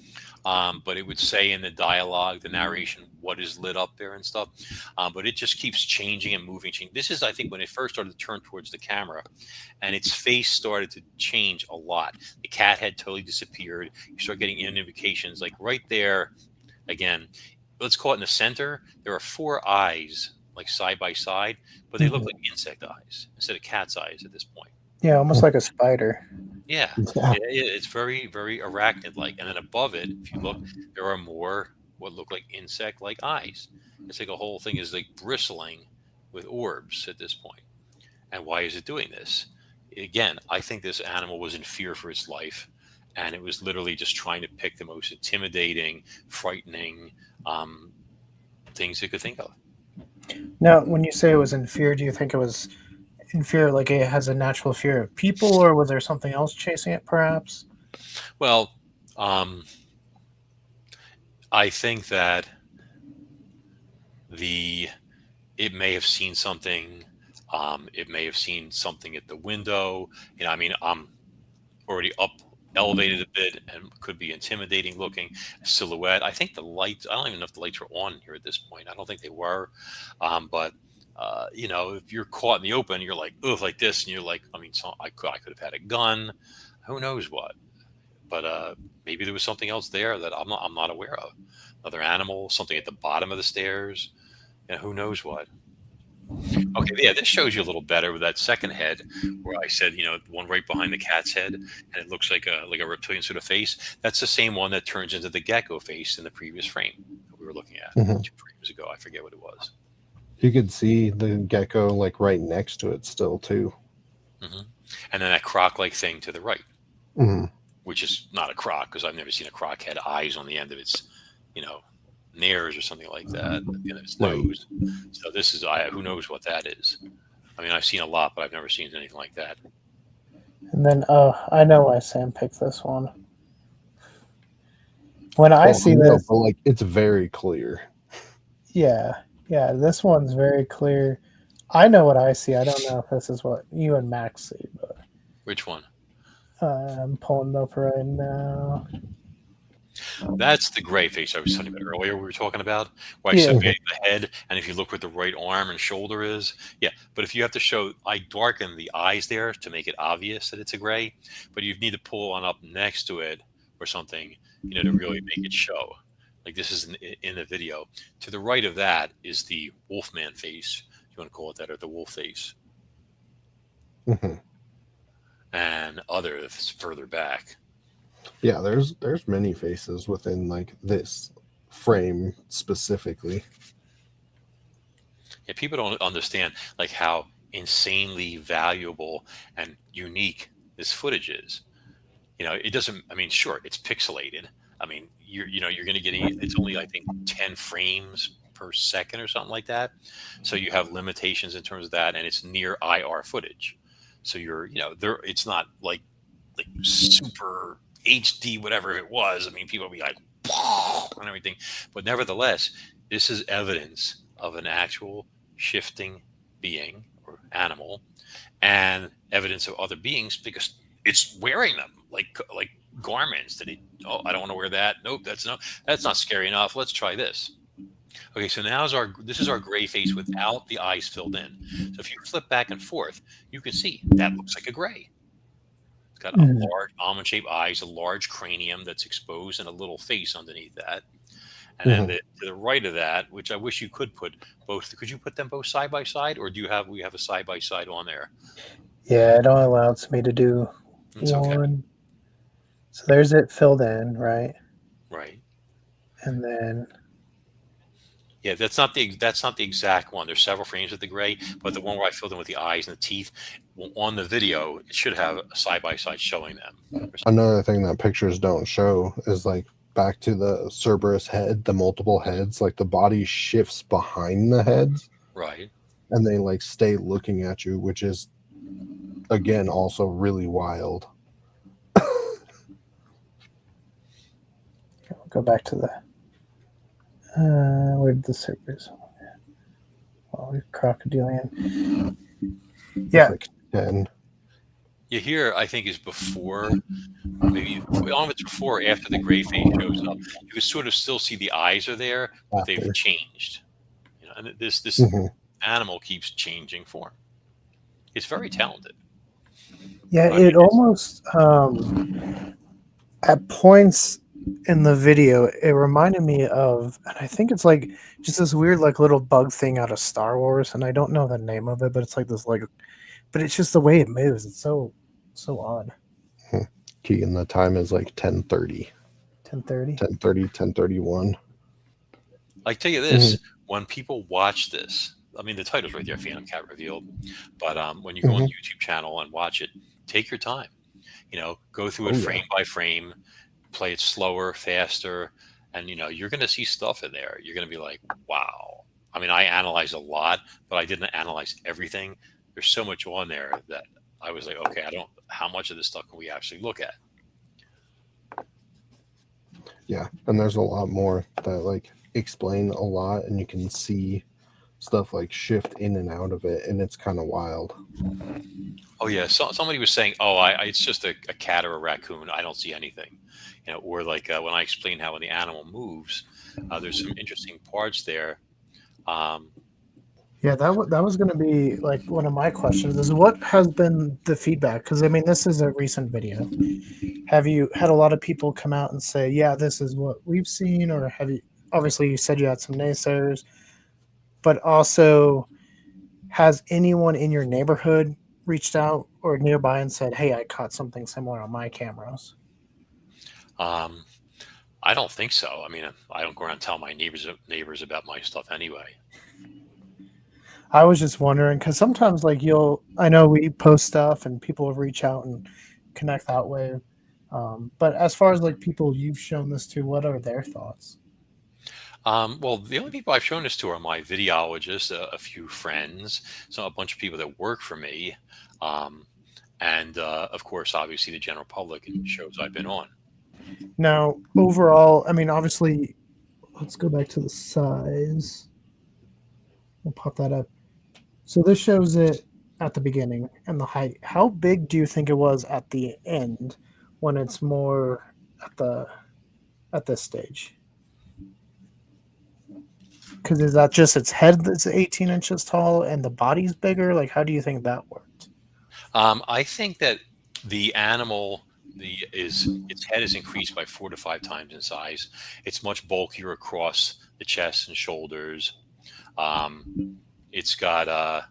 but it would say in the dialogue, the narration, what is lit up there and stuff. But it just keeps changing and moving. This is, I think, when it first started to turn towards the camera, and its face started to change a lot. The cat head totally disappeared. You start getting indications, like right there, again, let's call it in the center, there are 4 eyes, like side by side, but they look like insect eyes instead of cat's eyes at this point. Yeah, almost like a spider. Yeah, it's very, very arachnid-like. And then above it, if you look, there are more what look like insect-like eyes. It's like a whole thing is like bristling with orbs at this point. And why is it doing this? Again, I think this animal was in fear for its life, and it was literally just trying to pick the most intimidating, frightening things it could think of. Now, when you say it was in fear, do you think it was in fear like it has a natural fear of people, or was there something else chasing it perhaps? Well, I think that it may have seen something. It may have seen something at the window. I mean, I'm already up elevated a bit and could be intimidating looking silhouette. I think the lights, I don't even know if the lights were on here at this point. I don't think they were. But if you're caught in the open, you're like, ugh, like this. And you're like, I mean, I could have had a gun, who knows what, but maybe there was something else there that I'm not aware of. Another animal, something at the bottom of the stairs, who knows what. Okay, yeah, this shows you a little better with that second head, where I said, one right behind the cat's head, and it looks like a reptilian sort of face. That's the same one that turns into the gecko face in the previous frame that we were looking at 2 frames ago. I forget what it was. You could see the gecko like right next to it still too. And then that croc-like thing to the right, which is not a croc, because I've never seen a croc had eyes on the end of its, nares or something like that at the end of its Right. nose. So this is who knows what that is. I mean, I've seen a lot, but I've never seen anything like that. And then, I know why Sam picked this one. When I Well, see no, this, but like it's very clear. yeah, this one's very clear. I know what I see. I don't know if this is what you and Max see, but Which one? I'm pulling it up right now. That's the gray face I was telling you about earlier. We were talking about where I Yeah. separated the head, and if you look where the right arm and shoulder is, yeah. But if you have to show, I darken the eyes there to make it obvious that it's a gray. But you need to pull on up next to it or something, to really make it show. Like this is in the video. To the right of that is the Wolfman face. You want to call it that, or the wolf face, Mhm. and others further back. Yeah, there's many faces within like this frame specifically. Yeah, people don't understand like how insanely valuable and unique this footage is. It doesn't. I mean, sure, it's pixelated. I mean, you're going to get. It's only, I think, 10 frames per second or something like that. So you have limitations in terms of that, and it's near IR footage. So there. It's not like super HD, whatever it was. I mean, people will be like, and everything. But nevertheless, this is evidence of an actual shifting being or animal, and evidence of other beings because it's wearing them like garments that I don't want to wear that. Nope, that's not scary enough. Let's try this. Okay, so this is our gray face without the eyes filled in. So if you flip back and forth, you can see that looks like a gray. It's got a large almond-shaped eyes, a large cranium that's exposed, and a little face underneath that. And then to the right of that, which I wish you could put both. Could you put them both side by side, or we have a side by side on there? Yeah, it only allows me to do It's one. okay. So there's it filled in, right? Right. And then Yeah, that's not the exact one. There's several frames of the gray, but the one where I filled in with the eyes and the teeth on the video, it should have a side by side showing them. Another thing that pictures don't show is like back to the Cerberus head, the multiple heads, like the body shifts behind the heads. Right. And they like stay looking at you, which is again also really wild. go back to the where did the Cerberus? Oh, crocodilian. Yeah. Like 10. You here, I think, is before, maybe almost before or after the gray face shows up. You can sort of still see the eyes are there, but they've changed. And this animal keeps changing form. It's very talented. Yeah, it almost at points in the video it reminded me of, and I think it's like just this weird like little bug thing out of Star Wars, and I don't know the name of it, but it's like this like, but it's just the way it moves. It's so odd. Key in the time is like 10:30. 10:30. 10:30, 10:31. I tell you this, when people watch this, I mean, the title's right there, Phantom Cat Revealed. But when you go on the YouTube channel and watch it, take your time. Go through it frame by frame, play it slower, faster, and you're going to see stuff in there. You're going to be like, wow. I mean, I analyzed a lot, but I didn't analyze everything. There's so much on there that I was like, okay, how much of this stuff can we actually look at? Yeah, and there's a lot more that like explain a lot, and you can see stuff like shift in and out of it, and it's kind of wild. Oh yeah, somebody was saying, "Oh, it's just a cat or a raccoon. I don't see anything," or like when I explain how when the animal moves, there's some interesting parts there. Yeah, that was going to be like one of my questions: is what has been the feedback? Because I mean, this is a recent video. Have you had a lot of people come out and say, "Yeah, this is what we've seen," or have you? Obviously, you said you had some naysayers, but also, has anyone in your neighborhood reached out or nearby and said, "Hey, I caught something similar on my cameras"? I don't think so. I mean, I don't go around and tell my neighbors about my stuff anyway. I was just wondering because sometimes, like I know we post stuff and people will reach out and connect that way. But as far as like people you've shown this to, what are their thoughts? Well, the only people I've shown this to are my videologists, a few friends, so a bunch of people that work for me, um, and of course, obviously, the general public and shows I've been on. Now, overall, I mean, obviously, let's go back to the size. We'll pop that up. So this shows it at the beginning and the height. How big do you think it was at the end when it's more at this stage? Because is that just its head that's 18 inches tall and the body's bigger? Like, how do you think that worked? I think that the animal, the is its head is increased by 4 to 5 times in size. It's much bulkier across the chest and shoulders. Um, it's got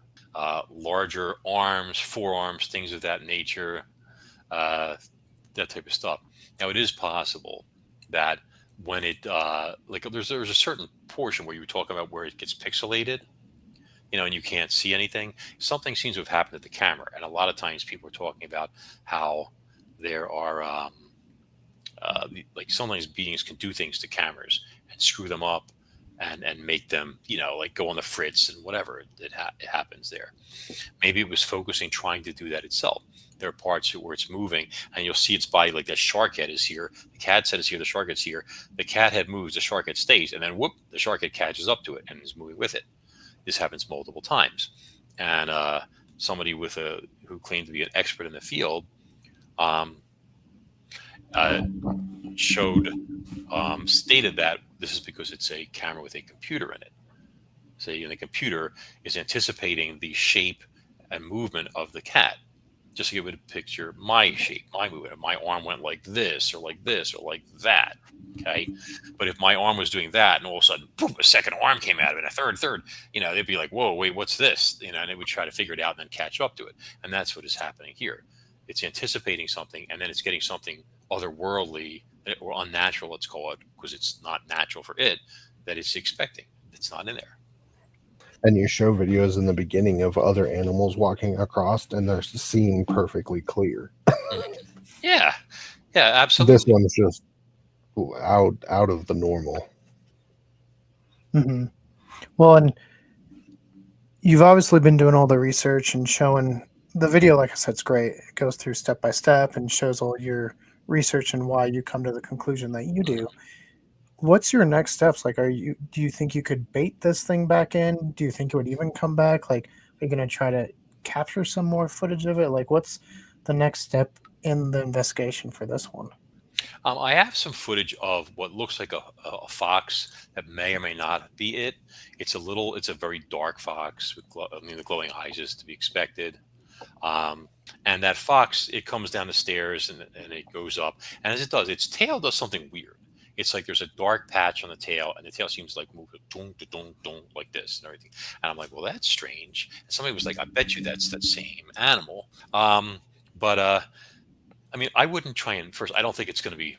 larger arms, forearms, things of that nature, uh, that type of stuff. Now, it is possible that when it like there's a certain portion where you were talking about where it gets pixelated, and you can't see anything. Something seems to have happened to the camera, and a lot of times people are talking about how there are like sometimes beings can do things to cameras and screw them up and make them like go on the fritz and whatever it happens there. Maybe it was focusing trying to do that itself. There are parts where it's moving and you'll see its body, like that shark head is here, the cat's head is here, the shark head's here, the cat head moves, the shark head stays, and then whoop, the shark head catches up to it and is moving with it. This happens multiple times. And somebody who claimed to be an expert in the field um, uh, stated that this is because it's a camera with a computer in it. So the computer is anticipating the shape and movement of the cat. Just to give it a picture, my shape, my movement, if my arm went like this or like this or like that. Okay. But if my arm was doing that and all of a sudden, boom, a second arm came out of it, a third, they'd be like, whoa, wait, what's this? And they would try to figure it out and then catch up to it. And that's what is happening here. It's anticipating something and then it's getting something otherworldly or unnatural, let's call it, because it's not natural for it, that it's expecting. It's not in there. And you show videos in the beginning of other animals walking across, and they're seen perfectly clear. Yeah, absolutely. This one's just out of the normal. Mm-hmm. Well, and you've obviously been doing all the research and showing the video. Like I said, it's great. It goes through step by step and shows all your research and why you come to the conclusion that you do. What's your next steps? Like, do you think you could bait this thing back in? Do you think it would even come back? Like, are you going to try to capture some more footage of it? Like, what's the next step in the investigation for this one? I have some footage of what looks like a fox that may or may not be it. It's a very dark fox with the glowing eyes is to be expected. And that fox, it comes down the stairs and it goes up. And as it does, its tail does something weird. It's like there's a dark patch on the tail, and the tail seems like move like this and everything. And I'm like, well, that's strange. And somebody was like, I bet you that's that same animal. But I mean, I wouldn't try and first. I don't think it's going to be.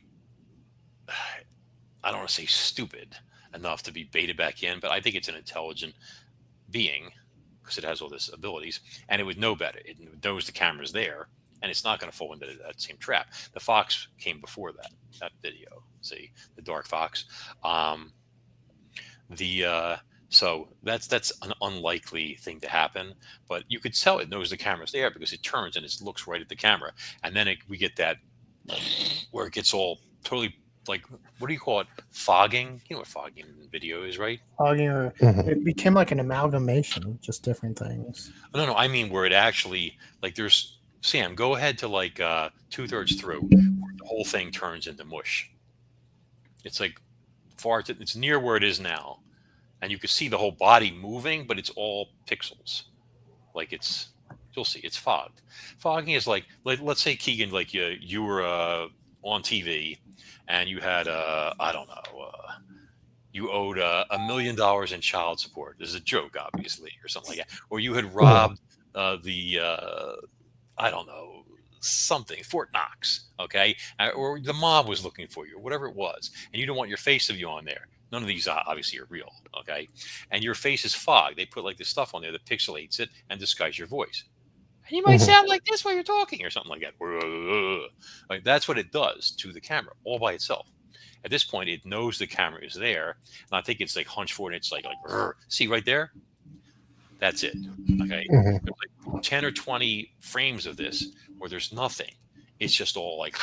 I don't want to say stupid enough to be baited back in, but I think it's an intelligent being because it has all these abilities, and it would know better. It knows the camera's there, and it's not going to fall into that same trap. The fox came before that video. See the dark fox. So that's an unlikely thing to happen, but you could tell it knows the camera's there because it turns and it looks right at the camera, and then we get that where it gets all totally like, what do you call it? Fogging. You know what fogging in video is, right? Fogging, or it became like an amalgamation of just different things. No. I mean where it actually like there's Sam. Go ahead to like 2/3 through, where the whole thing turns into mush. It's like it's near where it is now, and you can see the whole body moving, but it's all pixels. Like you'll see it's fogged. Fogging is like let's say Keegan, like you were on TV, and you had I don't know, you owed $1 million in child support. This is a joke, obviously, or something like that, or you had robbed I don't know, something, Fort Knox, okay, or the mob was looking for you, or whatever it was, and you don't want your face of you on there. None of these obviously are real, okay, and your face is fogged. They put like this stuff on there that pixelates it and disguise your voice, and you might sound like this while you're talking or something like that. Like that's what it does to the camera all by itself. At this point, it knows the camera is there, and I think it's like hunched forward. And it's like, "Rrr." See right there, that's it. Okay, Hmm. there's like 10 or 20 frames of this where there's nothing. It's just all like,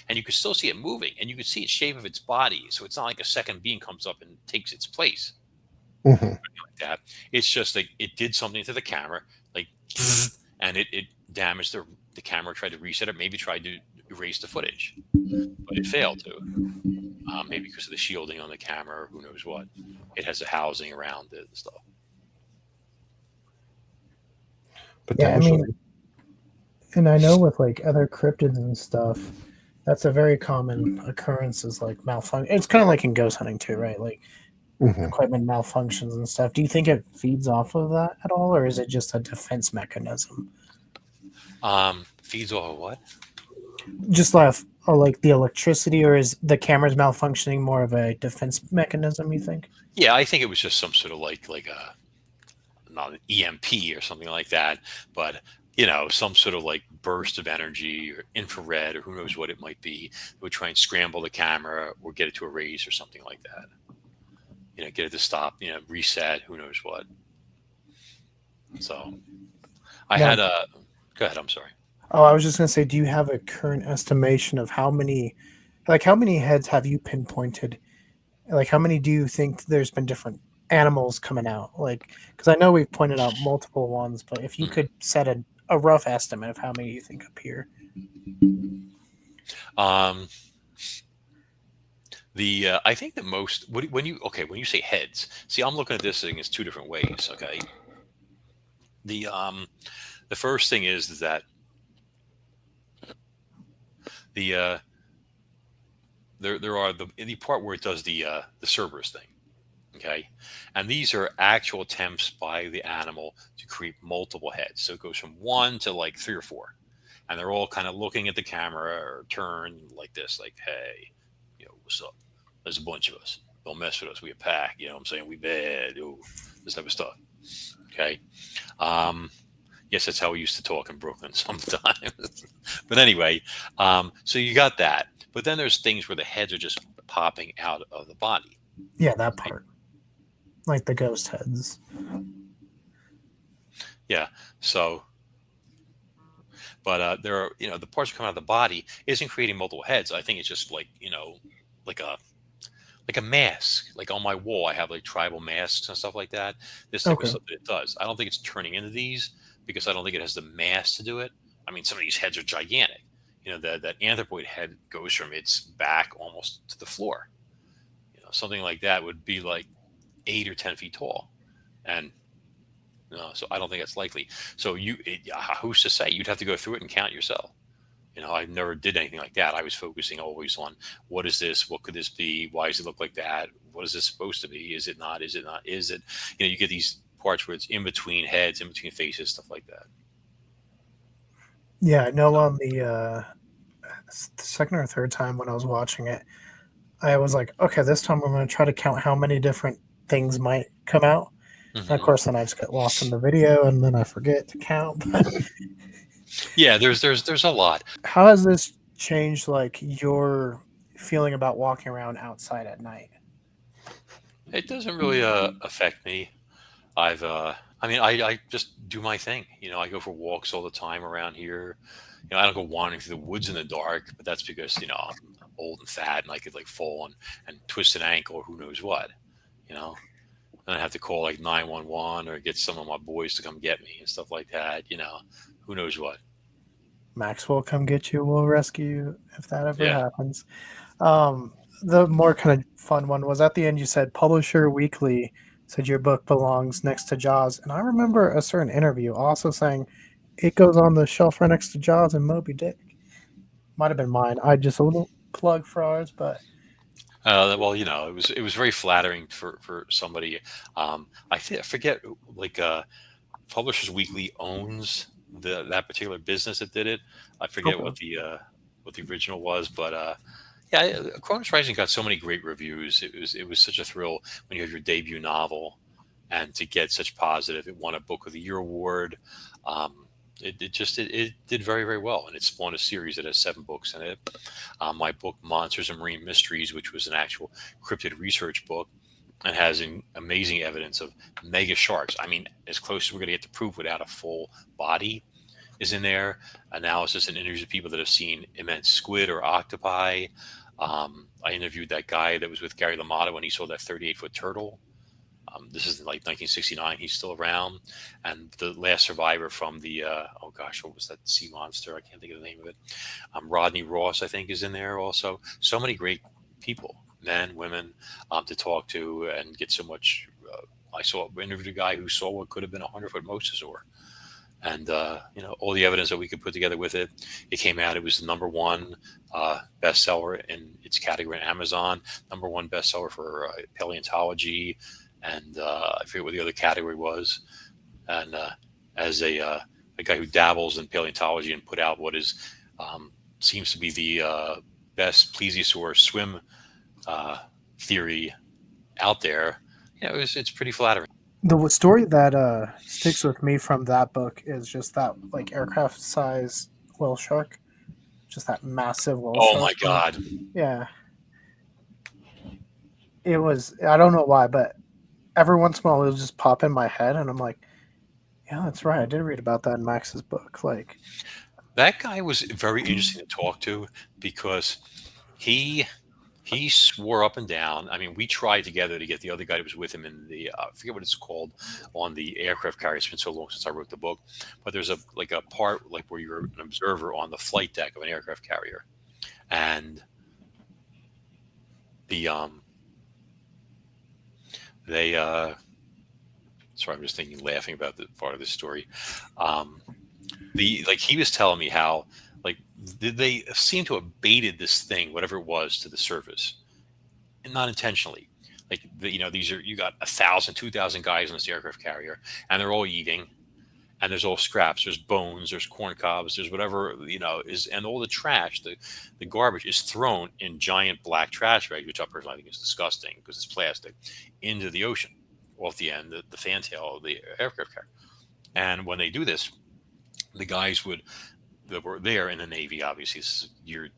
and you can still see it moving, and you can see its shape of its body. So it's not like a second being comes up and takes its place Hmm. like that. It's just like it did something to the camera, like, and it damaged the camera. Tried to reset it, maybe tried to erase the footage, but it failed to. Maybe because of the shielding on the camera, or who knows what. It has a housing around it and stuff. Yeah, I mean, Potentially. and I know with like other cryptids and stuff, that's a very common occurrence is like malfunction. It's kind of like in ghost hunting too, right? Like Hmm. equipment malfunctions and stuff. Do you think it feeds off of that at all, or is it just a defense mechanism? Feeds off of what? Just like the electricity, or is the camera's malfunctioning more of a defense mechanism? You think? Yeah, I think it was just some sort of like a not an EMP or something like that, but some sort of like burst of energy or infrared or who knows what it might be. It would try and scramble the camera or get it to erase or something like that. Get it to stop, reset, who knows what. So I No. had a go ahead, I'm sorry. Oh, I was just gonna say, do you have a current estimation of how many heads have you pinpointed? Like, how many do you think there's been different animals coming out? Like, because I know we've pointed out multiple ones, but if you Mhm. could set a rough estimate of how many you think appear. Um, the I think the most when you say heads, see, I'm looking at this thing as two different ways. Okay, the the first thing is that the there are the part where it does the Cerberus thing. Okay, and these are actual attempts by the animal to create multiple heads. So it goes from one to like three or four, and they're all kind of looking at the camera or turn like this, like, hey, what's up? There's a bunch of us. Don't mess with us. We a pack. You know what I'm saying? We bad. Ooh, this type of stuff. Okay. Um, yes, that's how we used to talk in Brooklyn sometimes. But anyway, so you got that. But then there's things where the heads are just popping out of the body. Yeah, that Right? part, like the ghost heads. Yeah. So, but there are, the parts that come out of the body isn't creating multiple heads. I think it's just like, like a mask. Like on my wall, I have like tribal masks and stuff like that. This type of Okay. stuff that it does. I don't think it's turning into these because I don't think it has the mass to do it. I mean, some of these heads are gigantic. That anthropoid head goes from its back almost to the floor. Something like that would be like 8 or 10 feet tall, and so I don't think that's likely. So who's to say? You'd have to go through it and count yourself. I never did anything like that. I was focusing always on what is this? What could this be? Why does it look like that? What is this supposed to be? Is it not? Is it not? Is it? You get these parts where it's in between heads, in between faces, stuff like that. Yeah, I know on the second or third time when I was watching it, I was like, okay, this time I'm going to try to count how many different things might come out. And of Hmm. course, then I just get lost in the video and then I forget to count. But Yeah, there's a lot. how has this changed like your feeling about walking around outside at night? It doesn't really affect me. I've I mean, I just do my thing. I go for walks all the time around here. I don't go wandering through the woods in the dark, but that's because I'm old and fat and I could like fall and twist an ankle or who knows what. You know, and I have to call like 911 or get some of my boys to come get me and stuff like that. Who knows what. Max will come get you. We'll rescue you if that ever Yeah. happens. Um, the more kind of fun one was at the end. You said Publisher Weekly said your book belongs next to Jaws, and I remember a certain interview also saying it goes on the shelf right next to Jaws and Moby Dick. Might have been mine. I just a little plug for ours, but Well, it was very flattering for somebody. I forget like Publishers Weekly owns that particular business that did it. I forget okay. what the original was, but yeah, Cronus Rising got so many great reviews. It was such a thrill when you have your debut novel and to get such positive. It won a Book of the Year award. Um, It did very, very well, and it spawned a series that has 7 books in it. My book Monsters and Marine Mysteries, which was an actual cryptid research book, and has amazing evidence of mega sharks. I mean, as close as we're going to get to proof without a full body is in there. Analysis and interviews of people that have seen immense squid or octopi. I interviewed that guy that was with Gary LaMotta when he saw that 38-foot turtle. This is like 1969. He's still around. And the last survivor from the, oh gosh, what was that sea monster? I can't think of the name of it. Rodney Ross, I think, is in there also. So many great people, men, women, to talk to and get so much. I interviewed a guy who saw what could have been a 100-foot mosasaur. And, all the evidence that we could put together with it. It came out, it was the #1 bestseller in its category on Amazon, #1 bestseller for paleontology, and I forget what the other category was. And as a guy who dabbles in paleontology and put out what is seems to be the best plesiosaur swim theory out there, it's pretty flattering. The story that sticks with me from that book is just that like aircraft size whale shark, just that massive whale Oh shark. my God. Yeah. It was, I don't know why, but every once in a while it'll just pop in my head and I'm like, yeah, that's right. I did read about that in Max's book. Like, That guy was very interesting to talk to because he swore up and down. I mean, we tried together to get the other guy that was with him in the I forget what it's called on the aircraft carrier. It's been so long since I wrote the book, but there's a part like where you're an observer on the flight deck of an aircraft carrier, and the they sorry, I'm just thinking, laughing about the part of this story. He was telling me how they seem to have baited this thing, whatever it was, to the surface, and not intentionally. You got 1,000, 2,000 guys on this aircraft carrier, and they're all eating, and there's all scraps, there's bones, there's corn cobs, there's whatever is, and all the trash, the garbage is thrown in giant black trash bags, which I personally think is disgusting because it's plastic, into the ocean, off the end, the fantail of the aircraft carrier. And when they do this, the guys that were there in the Navy, obviously, this is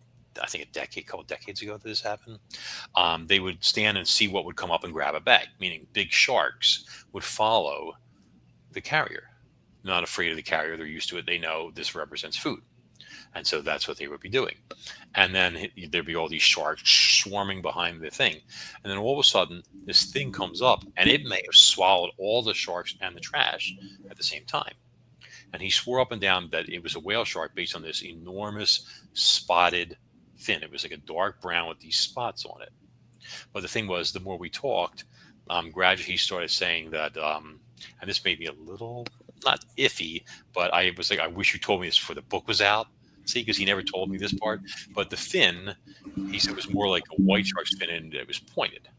I think a couple decades ago that this happened. They would stand and see what would come up and grab a bag, meaning big sharks would follow the carrier. Not afraid of the carrier, they're used to it. They know this represents food, and so that's what they would be doing. And then there'd be all these sharks swarming behind the thing, and then all of a sudden, this thing comes up, and it may have swallowed all the sharks and the trash at the same time. And he swore up and down that it was a whale shark based on this enormous spotted fin. It was like a dark brown with these spots on it. But the thing was, the more we talked, gradually he started saying that, and this made me a little, not iffy, but I was like, I wish you told me this before the book was out. See, because he never told me this part. But the fin, he said, was more like a white shark's fin, and it was pointed.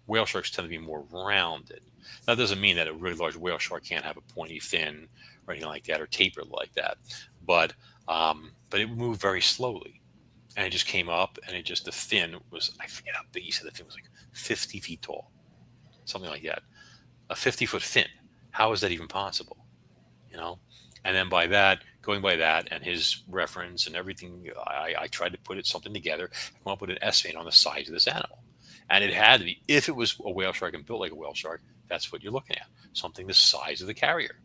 Whale sharks tend to be more rounded. That doesn't mean that a really large whale shark can't have a pointy fin or anything like that, or tapered like that. But it moved very slowly, and it just came up, and the fin was, I forget how big he said the fin was, like 50 feet tall, something like that. A 50-foot fin. How is that even possible? And then going by that, and his reference and everything, I tried to put something together, come up with an estimate on the size of this animal. And it had to be, if it was a whale shark and built like a whale shark, that's what you're looking at. Something the size of the carrier.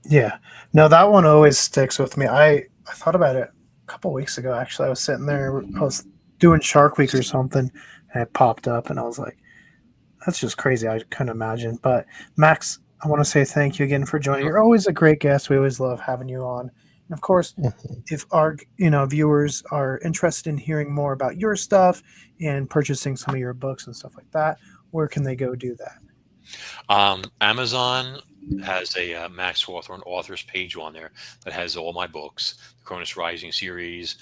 yeah, no, that one always sticks with me. I thought about it a couple weeks ago. Actually, I was sitting there, I was doing Shark Week or something, and it popped up, and I was like, that's just crazy. I couldn't imagine. But Max, I want to say thank you again for joining. You're always a great guest. We always love having you on. And of course, if our viewers are interested in hearing more about your stuff and purchasing some of your books and stuff like that, where can they go do that? Amazon has a Max Hawthorne authors page on there that has all my books, the Cronus Rising series,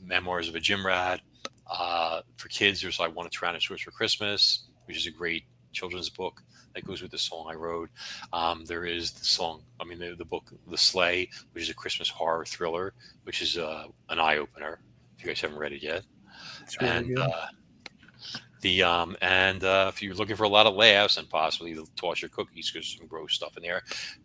Memoirs of a Gym Rat. For kids, there's I Want a Tyrannosaurus for Christmas, which is a great children's book that goes with the song I wrote. There is the book The Sleigh, which is a Christmas horror thriller, which is an eye-opener if you guys haven't read it yet. It's really good. If you're looking for a lot of laughs and possibly toss your cookies because there's some gross stuff in there,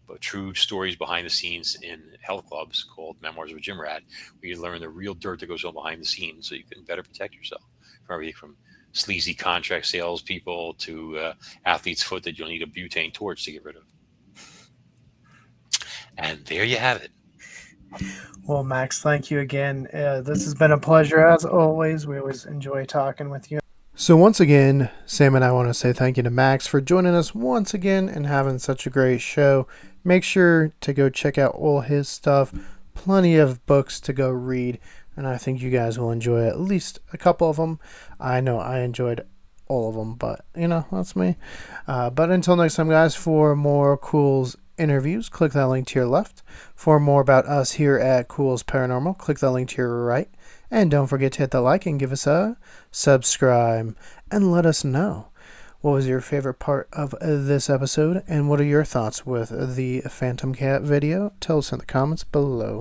but true stories behind the scenes in health clubs called Memoirs of a Gym Rat, where you learn the real dirt that goes on behind the scenes so you can better protect yourself from everything from sleazy contract salespeople to athlete's foot that you'll need a butane torch to get rid of. And there you have it. Well, Max, thank you again. This has been a pleasure as always. We always enjoy talking with you. So once again, Sam and I want to say thank you to Max for joining us once again and having such a great show. Make sure to go check out all his stuff. Plenty of books to go read, and I think you guys will enjoy at least a couple of them. I know I enjoyed all of them, but that's me. But until next time, guys, for more Culz interviews, click that link to your left. For more about us here at Culz Paranormal, click that link to your right. And don't forget to hit the like and give us a subscribe and let us know what was your favorite part of this episode and what are your thoughts with the Phantom Cat video. Tell us in the comments below.